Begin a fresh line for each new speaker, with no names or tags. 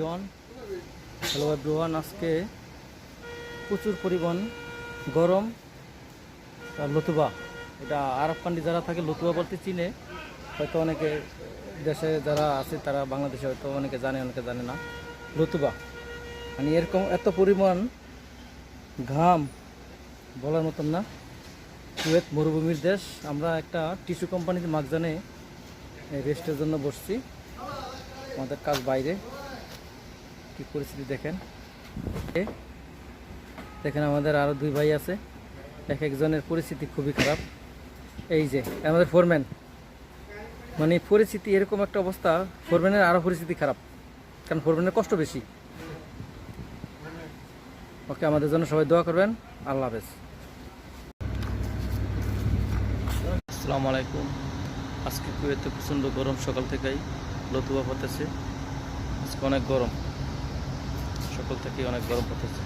Hello everyone, আজকে প্রচুর পরিমাণ গরম। লতুবা, এটা আরব কান্ট্রি যারা থাকে লতুবা বলতে চিনে, হয়তো অনেকে দেশে যারা আছে তারা বাংলাদেশে হয়তো অনেকে জানে, অনেকে জানে না। লতুবা মানে এরকম এত পরিমাণ ঘাম বলার মতন না। কুয়েত মরুভূমির দেশ। আমরা একটা টিস্যু কোম্পানিতে মাগজানে রেস্টের জন্য বসছি। আমাদের কাজ বাইরে। কি পরিস্থিতি দেখেন। দেখেন আমাদের আরও দুই ভাই আছে, এক একজনের পরিস্থিতি খুবই খারাপ। এই যে আমাদের ফোরম্যান, মানে পরিস্থিতি এরকম একটা অবস্থা, ফোরম্যানের আরও পরিস্থিতি খারাপ, কারণ ফোরম্যানের কষ্ট বেশি। ওকে, আমাদের জন্য সবাই দোয়া করবেন। আল্লাহ হাফেজ। আসসালামু আলাইকুম। আজকে কুয়েতে প্রচণ্ড গরম, সকাল থেকেই লতুবা পড়তেছে। আজকে অনেক গরম, সকাল থেকেই অনেক গরম পড়তেছে।